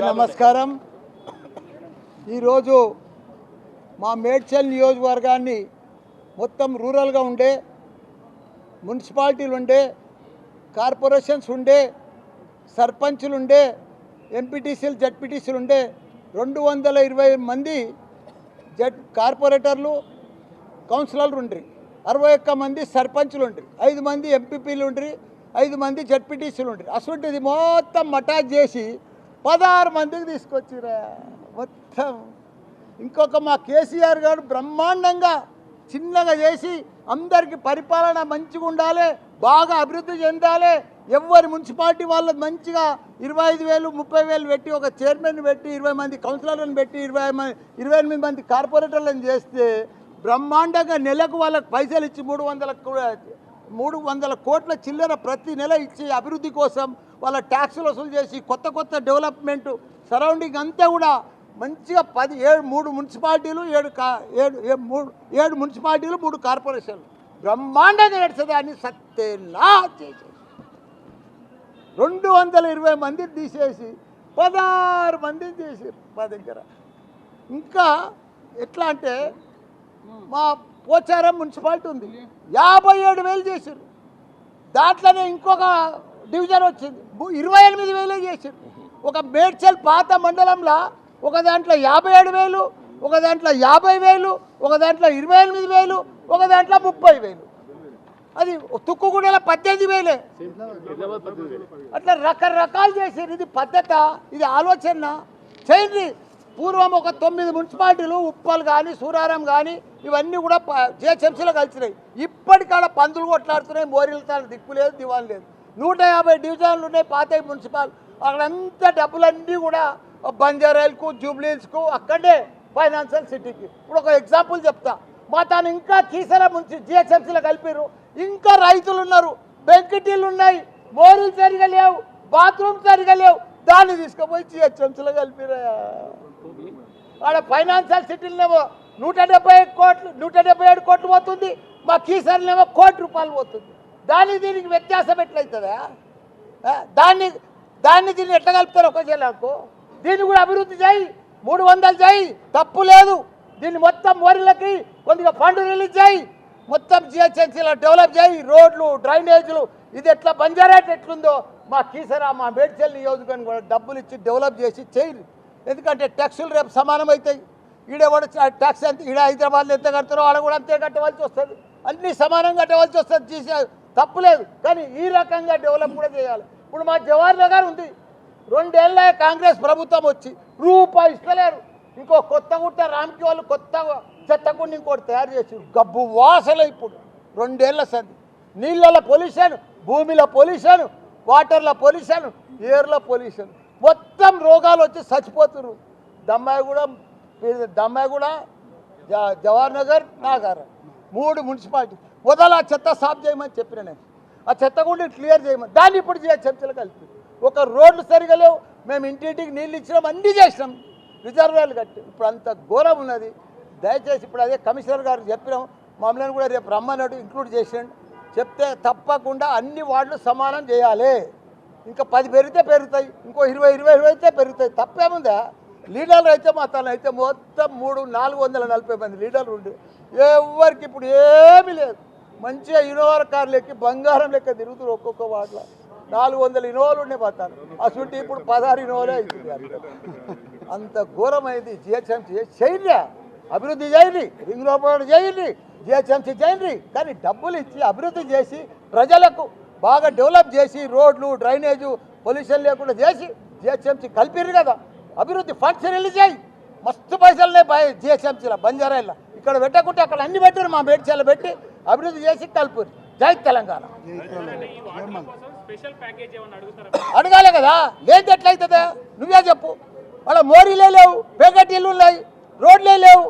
నమస్కారం. ఈరోజు మా మేడ్చల్ నియోజకవర్గాన్ని మొత్తం రూరల్గా ఉండే మున్సిపాలిటీలు ఉండే కార్పొరేషన్స్ ఉండే సర్పంచులు ఉండే ఎంపీటీసీలు జడ్పీటీసీలు ఉండే 220 మంది కార్పొరేటర్లు కౌన్సిలర్లు ఉండ్రి, 61 మంది సర్పంచులు ఉండ్రి, 5 మంది ఎంపీపీలు ఉండ్రి, 5 మంది జడ్పీటీసీలు ఉండ్రి. అసలుంటిది మొత్తం మటాక్ చేసి 16 మందికి తీసుకొచ్చిరా మొత్తం. ఇంకొక మా కేసీఆర్ గారు బ్రహ్మాండంగా చిన్నగా చేసి అందరికీ పరిపాలన మంచిగా ఉండాలి, బాగా అభివృద్ధి చెందాలి, ఎవరి మున్సిపాలిటీ వాళ్ళది మంచిగా 25,000 30,000 పెట్టి ఒక చైర్మన్ పెట్టి 20 మంది కౌన్సిలర్లను పెట్టి 28 మంది కార్పొరేటర్లను చేస్తే బ్రహ్మాండంగా నెలకు వాళ్ళకి పైసలు ఇచ్చి 300 కోట్ల చిల్లర ప్రతి నెల ఇచ్చి అభివృద్ధి కోసం వాళ్ళ ట్యాక్సులు వసూలు చేసి కొత్త డెవలప్మెంట్ సరౌండింగ్ అంతా కూడా మంచిగా 3 మున్సిపాలిటీలు 7 మున్సిపాలిటీలు 3 కార్పొరేషన్లు బ్రహ్మాండంగా నడిచేదాన్ని సత్యనా చేసేసి 220 మందిని తీసేసి 16 మందిని చేసారు మా దగ్గర. ఇంకా ఎట్లా అంటే మా పోచారం మున్సిపాలిటీ ఉంది, 57,000 చేశారు. దాంట్లోనే ఇంకొక డివిజన్ వచ్చింది, 28,000 చేశారు. ఒక మేడ్చల్ పాత మండలంలో ఒక దాంట్లో 57,000, ఒక దాంట్లో 50,000, ఒక దాంట్లో 28,000, ఒక దాంట్లో 30,000. అది తుక్కుగూడలో 18,000. అట్లా రకరకాలు చేశారు. ఇది పద్ధత, ఇది ఆలోచన చేయండి. పూర్వం ఒక 9 మున్సిపాలిటీలు ఉప్పల్ కానీ సూరారం కానీ ఇవన్నీ కూడా జిహెచ్ఎంసీలో కలిసినాయి. ఇప్పటికాడ పందులు కొట్లాడుతున్నాయి, మోరీలతో దిక్కు లేదు, దివాన్ లేదు. 150 డివిజన్లు ఉన్నాయి పాత మున్సిపల్. అక్కడంతా డబ్బులన్నీ కూడా బంజారాయిల్కు జూబ్లీహిల్స్కు అక్కడే ఫైనాన్షియల్ సిటీకి. ఇప్పుడు ఒక ఎగ్జాంపుల్ చెప్తా, మా తాను ఇంకా కీసర జిహెచ్ఎంసీలో కలిపారు. ఇంకా రైతులు ఉన్నారు, బెంకిటీలు ఉన్నాయి, మోరీలు సరిగా లేవు, బాత్రూమ్ సరిగా లేవు, దాన్ని తీసుకుపోయి జిహెచ్ఎంసీలో కలిపిరా. ఆడ ఫైనాన్షియల్ సిటీలనేమో 177 కోట్లు పోతుంది, మా కీసర్నేమో ₹1 కోటి పోతుంది. దీనికి వ్యత్యాసం ఎట్లయితుందా? దీన్ని ఎట్లా కలుపుతారు ఒక జిల్లాకు? దీన్ని కూడా అభివృద్ధి చేయి, 300 చేయి, తప్పు లేదు. దీన్ని మొత్తం మోరీలకి కొద్దిగా ఫండ్ రిలీజ్ చేయి, మొత్తం జిహెచ్ఎంసీలో డెవలప్ చేయి, రోడ్లు డ్రైనేజీలు. ఇది ఎట్లా బంజారాట్ ఎట్లుందో మా కీసరా మా మేడ్చల్ నియోజకవర్గం కూడా డబ్బులు ఇచ్చి డెవలప్ చేసి చేయి. ఎందుకంటే ట్యాక్సులు రేపు సమానం అవుతాయి. ఈడేవాడు ట్యాక్స్ ఎంత, ఈడ హైదరాబాద్లో ఎంత కడతారో ఆడ కూడా అంతే కట్టవలసి వస్తుంది, అన్నీ సమానంగా కట్టవలసి వస్తుంది. చేసే తప్పులేదు, కానీ ఈ రకంగా డెవలప్ కూడా చేయాలి. ఇప్పుడు మా జవహర్ నగర్ ఉంది, 2 ఏళ్ళ కాంగ్రెస్ ప్రభుత్వం వచ్చి రూపాయి ఇస్తలేరు. ఇంకో కొత్తగుట్ట రామ్కి వాళ్ళు కొత్త చెత్తకుండా ఇంకోటి తయారు చేసి గబ్బు వాసన. ఇప్పుడు 2 ఏళ్ల సంది నీళ్ళ పొల్యూషన్, భూమిలో పొల్యూషన్, వాటర్ల పొల్యూషన్, ఎయిర్ల పొల్యూషన్, మొత్తం రోగాలు వచ్చి చచ్చిపోతున్నారు. దమ్మాయిగూడ జవహర్ నగర్ నాగర్ 3 మున్సిపాలిటీ మొదలు ఆ చెత్త సాఫ్ చేయమని చెప్పిన నేను. ఆ చెత్త కూడా క్లియర్ చేయమని, దాన్ని ఇప్పుడు జిహెచ్ఎంసీలో కలిపి ఒక రోడ్లు సరిగా లేవు. మేము ఇంటింటికి నీళ్ళు ఇచ్చినాం, అన్నీ చేసినాం, రిజర్వాయర్లు కట్టి. ఇప్పుడు అంత ఘోరం ఉన్నది. దయచేసి ఇప్పుడు అదే కమిషనర్ గారు చెప్పినాం, మమ్మల్ని కూడా రేపు రమ్మన్నాడు, ఇంక్లూడ్ చేసాడు. చెప్తే తప్పకుండా అన్ని వార్డులు సమానం చేయాలి. ఇంకా 10 పెరిగితే పెరుగుతాయి, ఇంకో 20 అయితే పెరుగుతాయి. తప్పేముందా? లీడర్లు అయితే మా తను అయితే మొత్తం 440 మంది లీడర్లు ఉండి ఎవరికి ఇప్పుడు ఏమీ లేదు. మంచిగా ఇన్నోవా కార్లు ఎక్కి బంగారం లెక్క తిరుగుతారు. ఒక్కొక్క వార్డులో 400 ఇన్నోవాలు ఉండే పోతాను. అసలు ఇప్పుడు 16 ఇన్నోవాలే అవుతుంది. అంత ఘోరమైంది. జిహెచ్ఎంసీ చేయండి, అభివృద్ధి చేయండి, రింగ్ రోడ్ చేయండి, జిహెచ్ఎంసీ చేయండి, కానీ డబ్బులు ఇచ్చి అభివృద్ధి చేసి ప్రజలకు బాగా డెవలప్ చేసి రోడ్లు డ్రైనేజు పొల్యూషన్ లేకుండా చేసి జిహెచ్ఎంసీ కలిపిర్రు కదా. అభివృద్ధి ఫండ్స్ రిలీజ్ చేయి, మస్తు పైసలునే జిహెచ్ఎంసీలో బంజారాయిల్లో. ఇక్కడ పెట్టకుంటే అక్కడ అన్ని పెట్టారు, మా మేడ్చల్లో పెట్టి అభివృద్ధి చేసి కలుపురు. జై తెలంగాణ. అడగాలి కదా, లేదు ఎట్లయితుందా? నువ్వే చెప్పు. వాళ్ళ మోరీలే లేవు, పేకటీలు ఉన్నాయి, రోడ్లే లేవు,